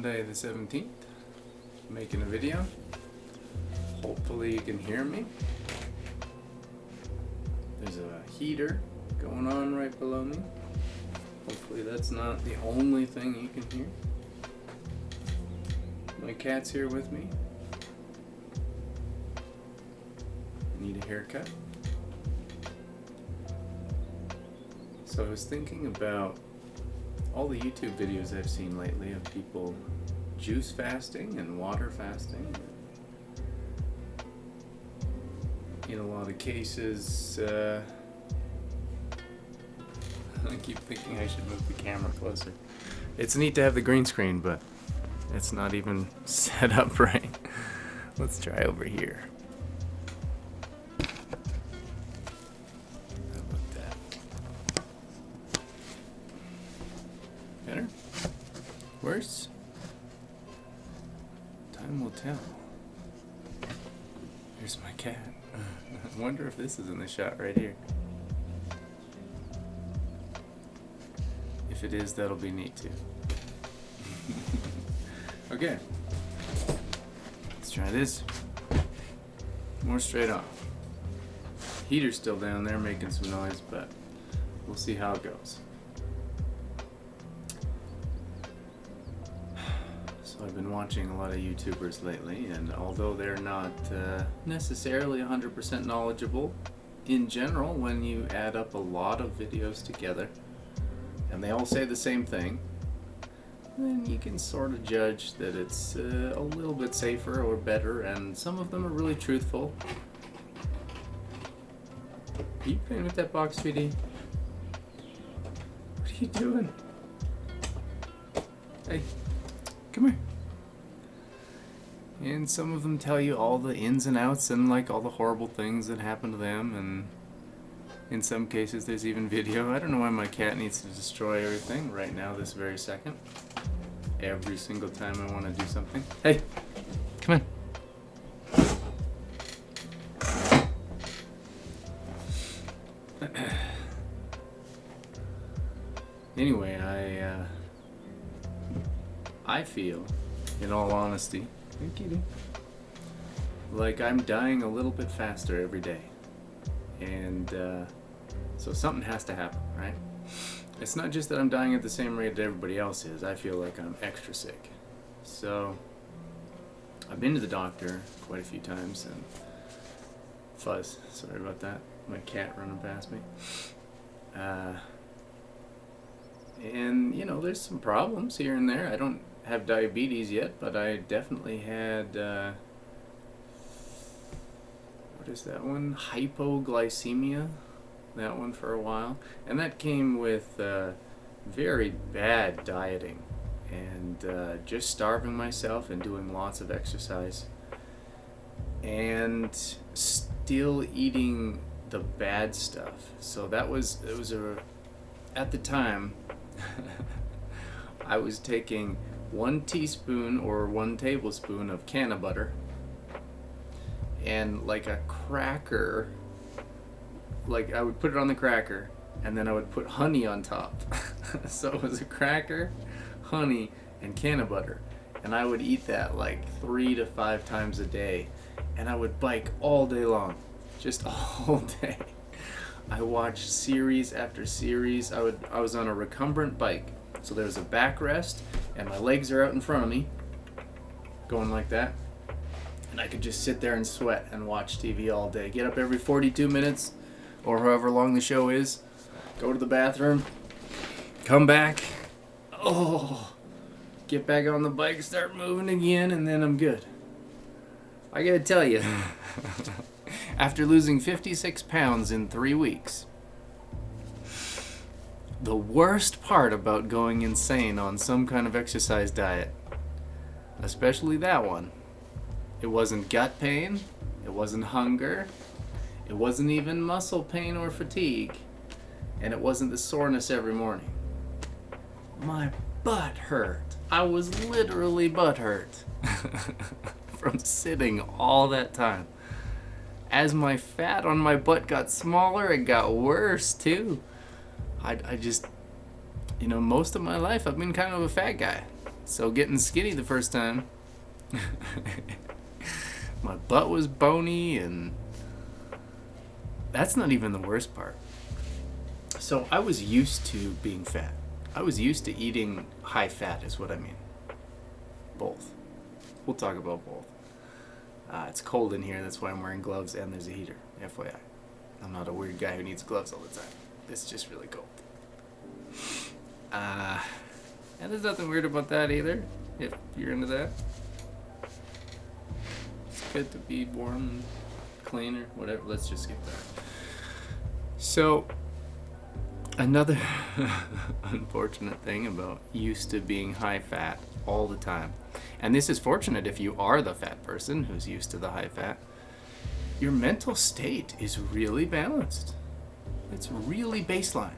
Monday the 17th, making a video. Hopefully you can hear me. There's a heater going on right below me. Hopefully that's not the only thing you can hear. My cat's here with me. Need a haircut. So I was thinking about all the YouTube videos I've seen lately of people juice fasting and water fasting. In a lot of cases, I keep thinking I should move the camera closer. It's neat to have the green screen, but it's not even set up right. Let's try over here. How about that? Better? Worse? Time will tell. Here's my cat. I wonder if this is in the shot right here. If it is, that'll be neat too. Okay. Let's try this. More straight off. Heater's still down there making some noise, but we'll see how it goes. So I've been watching a lot of YouTubers lately, and although they're not necessarily 100% knowledgeable, in general, when you add up a lot of videos together, and they all say the same thing, then you can sort of judge that it's a little bit safer or better, and some of them are really truthful. Are you playing with that box, sweetie? What are you doing? Hey, come here. And some of them tell you all the ins and outs and like all the horrible things that happen to them, and in some cases there's even video. I don't know why my cat needs to destroy everything right now this very second. Every single time I want to do something. Hey, come on. Anyway, I feel, in all honesty, like I'm dying a little bit faster every day. And so something has to happen, right? It's not just that I'm dying at the same rate that everybody else is. I feel like I'm extra sick. So I've been to the doctor quite a few times, and Fuzz, sorry about that. My cat running past me. And you know, there's some problems here and there. I don't have diabetes yet, but I definitely had what is that one? Hypoglycemia. That one for a while, and that came with very bad dieting and just starving myself and doing lots of exercise and still eating the bad stuff. So at the time I was taking 1 teaspoon or 1 tablespoon of can of butter and like a cracker. Like I would put it on the cracker and then I would put honey on top. So it was a cracker, honey, and can of butter. And I would eat that like 3 to 5 times a day. And I would bike all day long. Just all day. I watched series after series. I was on a recumbent bike. So there was a backrest and my legs are out in front of me. Going like that. And I could just sit there and sweat and watch TV all day. Get up every 42 minutes. Or however long the show is, go to the bathroom, come back, get back on the bike, start moving again, and then I'm good. I gotta tell you, after losing 56 pounds in 3 weeks, the worst part about going insane on some kind of exercise diet, especially that one, it wasn't gut pain, it wasn't hunger, it wasn't even muscle pain or fatigue, and it wasn't the soreness every morning. My butt hurt. I was literally butt hurt from sitting all that time. As my fat on my butt got smaller, it got worse too. I just, most of my life I've been kind of a fat guy. So getting skinny the first time, my butt was bony, and that's not even the worst part. So I was used to being fat. I was used to eating high fat is what I mean. Both. We'll talk about both. It's cold in here, that's why I'm wearing gloves, and there's a heater, FYI. I'm not a weird guy who needs gloves all the time. It's just really cold. And there's nothing weird about that either, if you're into that. It's good to be warm and clean or whatever. Let's just skip that. So, another unfortunate thing about used to being high fat all the time, and this is fortunate if you are the fat person who's used to the high fat, your mental state is really balanced. It's really baseline.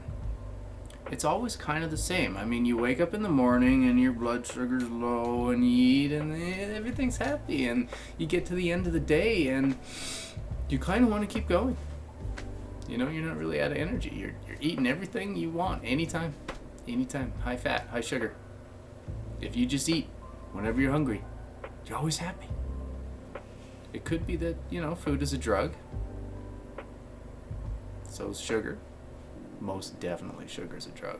It's always kind of the same. I mean, you wake up in the morning and your blood sugar's low and you eat and everything's happy, and you get to the end of the day and you kind of want to keep going. You know, you're not really out of energy. You're eating everything you want anytime. Anytime. High fat, high sugar. If you just eat whenever you're hungry, you're always happy. It could be that, you know, food is a drug. So is sugar. Most definitely sugar is a drug.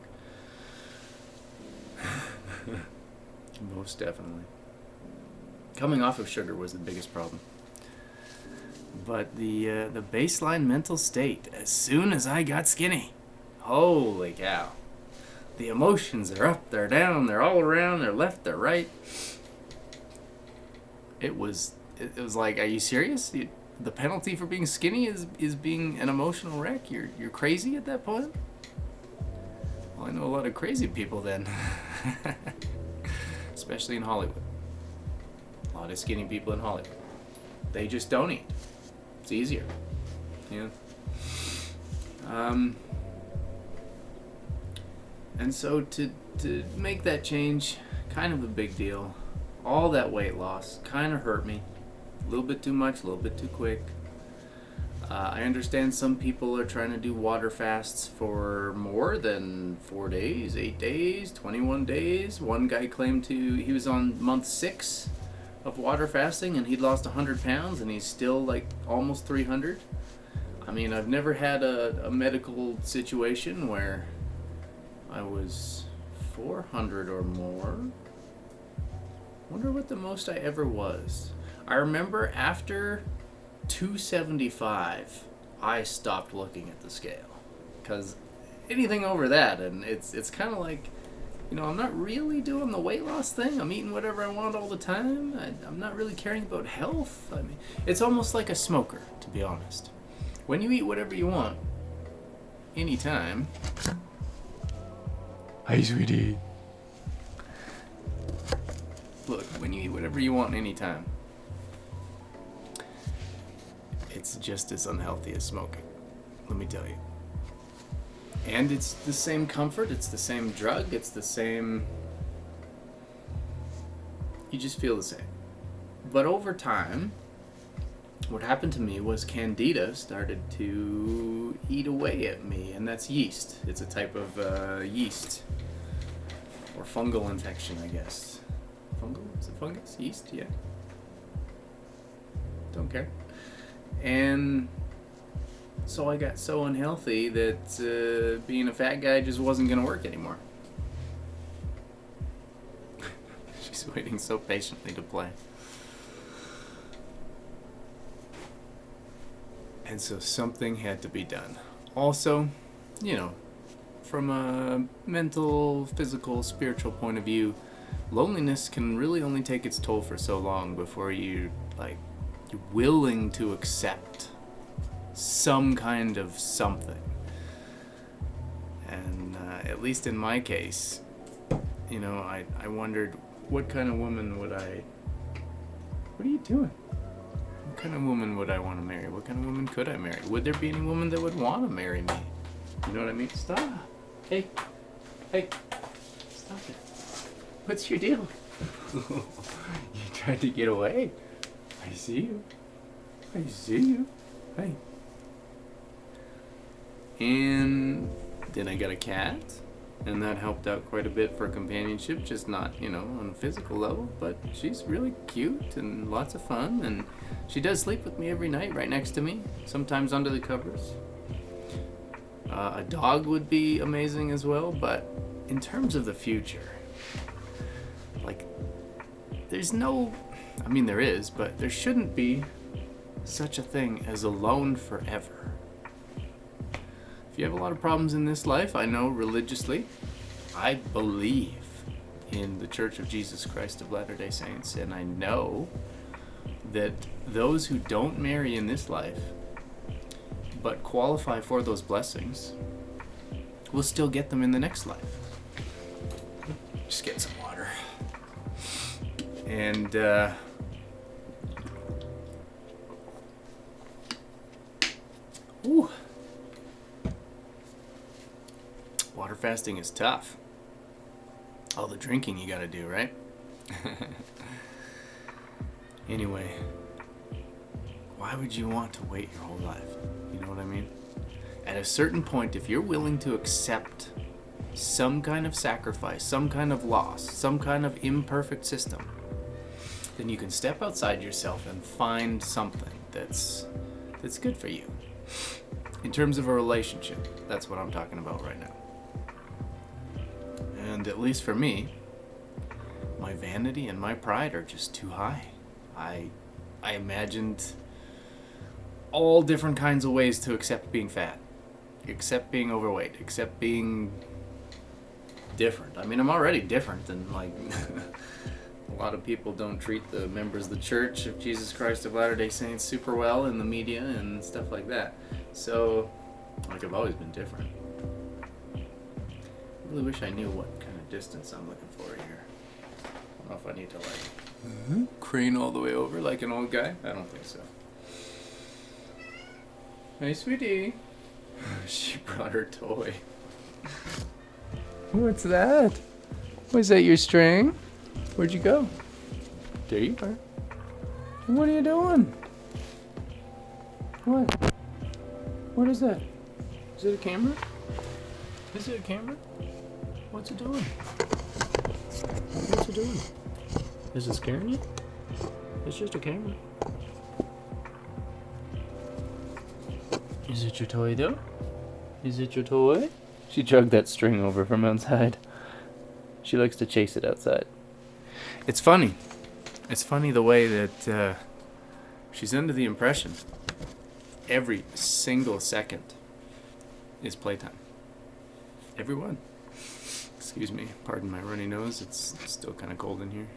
Most definitely. Coming off of sugar was the biggest problem. But the baseline mental state, as soon as I got skinny, holy cow. The emotions are up, they're down, they're all around, they're left, they're right. It was like, are you serious? The penalty for being skinny is being an emotional wreck? You're crazy at that point? Well, I know a lot of crazy people then. Especially in Hollywood. A lot of skinny people in Hollywood. They just don't eat. It's easier. Yeah. And so to make that change, kind of a big deal. All that weight loss kind of hurt me. A little bit too much, a little bit too quick. I understand some people are trying to do water fasts for more than 4 days, 8 days, 21 days. One guy claimed he was on month 6 of water fasting and he'd lost 100 pounds and he's still like almost 300. I mean, I've never had a medical situation where I was 400 or more. Wonder what the most I ever was. I remember after 275, I stopped looking at the scale. Because anything over that, and it's kind of like, you know, I'm not really doing the weight loss thing. I'm eating whatever I want all the time. I'm not really caring about health. I mean, it's almost like a smoker, to be honest. When you eat whatever you want, anytime. Hi, sweetie. Look, when you eat whatever you want anytime, it's just as unhealthy as smoking. Let me tell you. And it's the same comfort, it's the same drug, it's the same... You just feel the same. But over time, what happened to me was Candida started to eat away at me, and that's yeast. It's a type of yeast. Or fungal infection, I guess. Fungal? Is it fungus? Yeast? Yeah. Don't care. And so I got so unhealthy that being a fat guy just wasn't going to work anymore. She's waiting so patiently to play. And so something had to be done. Also, you know, from a mental, physical, spiritual point of view, loneliness can really only take its toll for so long before you're willing to accept some kind of something. And at least in my case, you know, I wondered, what kind of woman would I... What are you doing? What kind of woman would I want to marry? What kind of woman could I marry? Would there be any woman that would want to marry me? You know what I mean? Stop. Hey. Stop it. What's your deal? You tried to get away. I see you. Hey. And then I got a cat. and that helped out quite a bit for companionship, just not, on a physical level, but she's really cute and lots of fun, and she does sleep with me every night right next to me, sometimes under the covers. A dog would be amazing as well, but in terms of the future, there's no, there is, but there shouldn't be such a thing as alone forever. If you have a lot of problems in this life, I know religiously, I believe in the Church of Jesus Christ of Latter-day Saints, and I know that those who don't marry in this life but qualify for those blessings will still get them in the next life. Just get some water. And water fasting is tough. All the drinking you gotta do, right? Anyway, why would you want to wait your whole life? You know what I mean? At a certain point, if you're willing to accept some kind of sacrifice, some kind of loss, some kind of imperfect system, then you can step outside yourself and find something that's good for you. In terms of a relationship, that's what I'm talking about right now. And at least for me, my vanity and my pride are just too high. I imagined all different kinds of ways to accept being fat, accept being overweight, accept being different. I'm already different, and a lot of people don't treat the members of the Church of Jesus Christ of Latter-day Saints super well in the media and stuff like that. So, I've always been different. I really wish I knew what kind of distance I'm looking for here. I don't know if I need to crane all the way over like an old guy. I don't think so. Hey, sweetie. She brought her toy. What's that? Was that your string? Where'd you go? There you are. What are you doing? What? What is that? Is it a camera? Is it a camera? What's it doing? What's it doing? Is it scaring you? It's just a camera. Is it your toy though? Is it your toy? She chugged that string over from outside. She likes to chase it outside. It's funny. It's funny the way that she's under the impression every single second is playtime. Every one. Excuse me, pardon my runny nose. It's still kind of cold in here.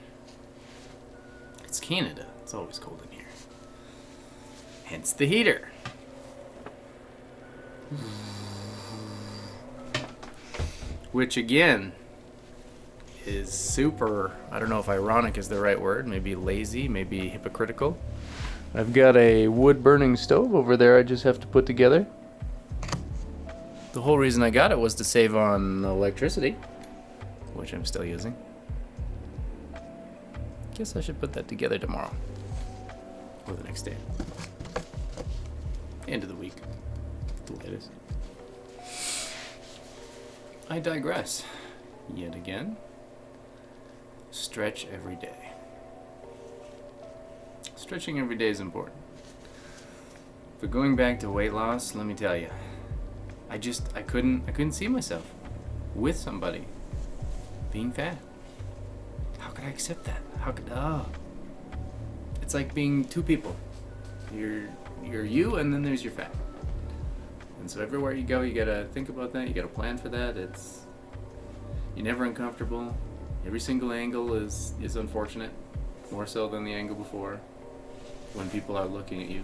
It's Canada. It's always cold in here. Hence the heater. Which again is super, I don't know if ironic is the right word, maybe lazy, maybe hypocritical. I've got a wood burning stove over there I just have to put together. The whole reason I got it was to save on electricity, which I'm still using. Guess I should put that together tomorrow or the next day. End of the week. The latest. I digress. Yet again. Stretch every day. Stretching every day is important. But going back to weight loss, let me tell you, I couldn't see myself with somebody being fat. How could I accept that? It's like being two people. You're you, and then there's your fat. And so everywhere you go, you gotta think about that. You gotta plan for that. You're never uncomfortable. Every single angle is unfortunate, more so than the angle before, when people are looking at you.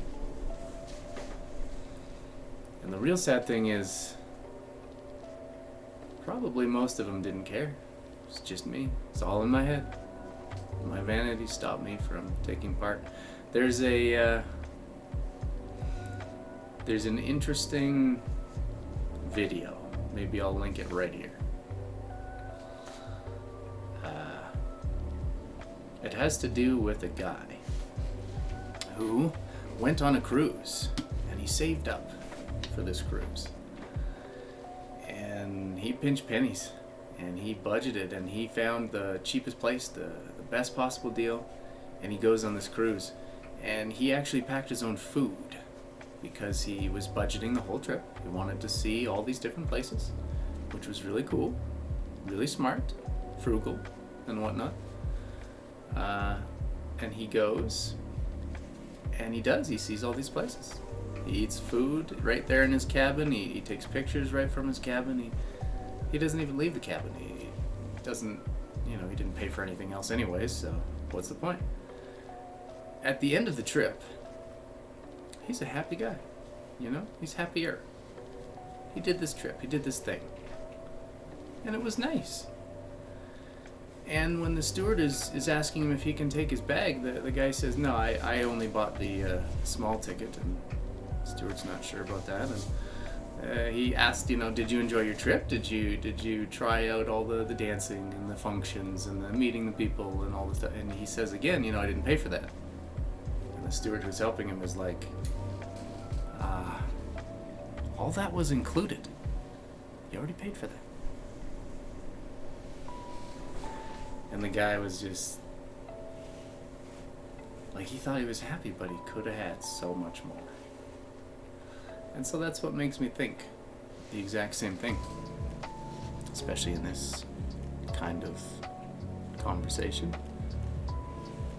And the real sad thing is, probably most of them didn't care. It's just me. It's all in my head. My vanity stopped me from taking part. There's an interesting video. Maybe I'll link it right here. It has to do with a guy who went on a cruise, and he saved up for this cruise. And he pinched pennies. and he budgeted and he found the cheapest place, the best possible deal, and he goes on this cruise. And he actually packed his own food because he was budgeting the whole trip. He wanted to see all these different places, which was really cool, really smart, frugal, and whatnot. And he goes, and he sees all these places. He eats food right there in his cabin. He takes pictures right from his cabin. He doesn't even leave the cabin. He doesn't, he didn't pay for anything else anyways, so what's the point? At the end of the trip, he's a happy guy, He's happier. He did this trip. He did this thing. And it was nice. And when the steward is asking him if he can take his bag, the guy says, no, I only bought the small ticket. And the steward's not sure about that. And he asked, did you enjoy your trip? Did you try out all the dancing and the functions and the meeting the people and all the stuff? And he says again, I didn't pay for that. And the steward who's helping him is like, all that was included. You already paid for that. And the guy was just like, he thought he was happy, but he could have had so much more. And so that's what makes me think the exact same thing, especially in this kind of conversation,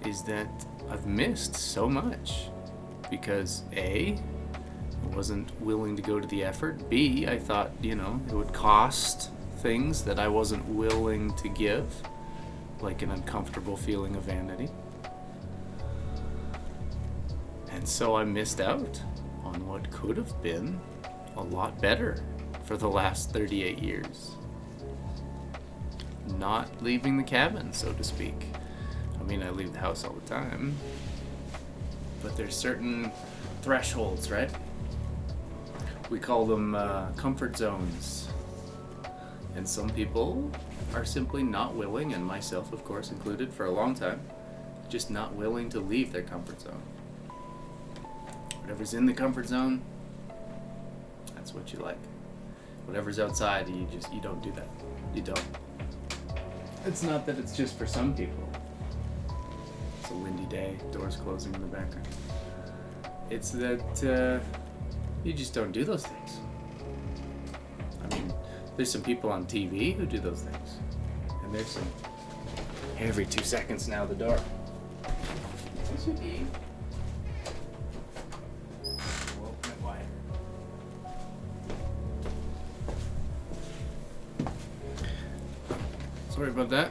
is that I've missed so much because A, I wasn't willing to go to the effort. B, I thought, it would cost things that I wasn't willing to give, like an uncomfortable feeling of vanity. And so I missed out on what could have been a lot better for the last 38 years. Not leaving the cabin, so to speak. I mean, I leave the house all the time, but there's certain thresholds, right? We call them comfort zones. And some people are simply not willing, and myself, of course, included for a long time, just not willing to leave their comfort zone. Whatever's in the comfort zone, that's what you like. Whatever's outside, you don't do that. You don't. It's not that it's just for some people. It's a windy day, doors closing in the background. It's that you just don't do those things. I mean, there's some people on TV who do those things. And there's some every 2 seconds now, the door. What's your name? We'll open it wider. Sorry about that.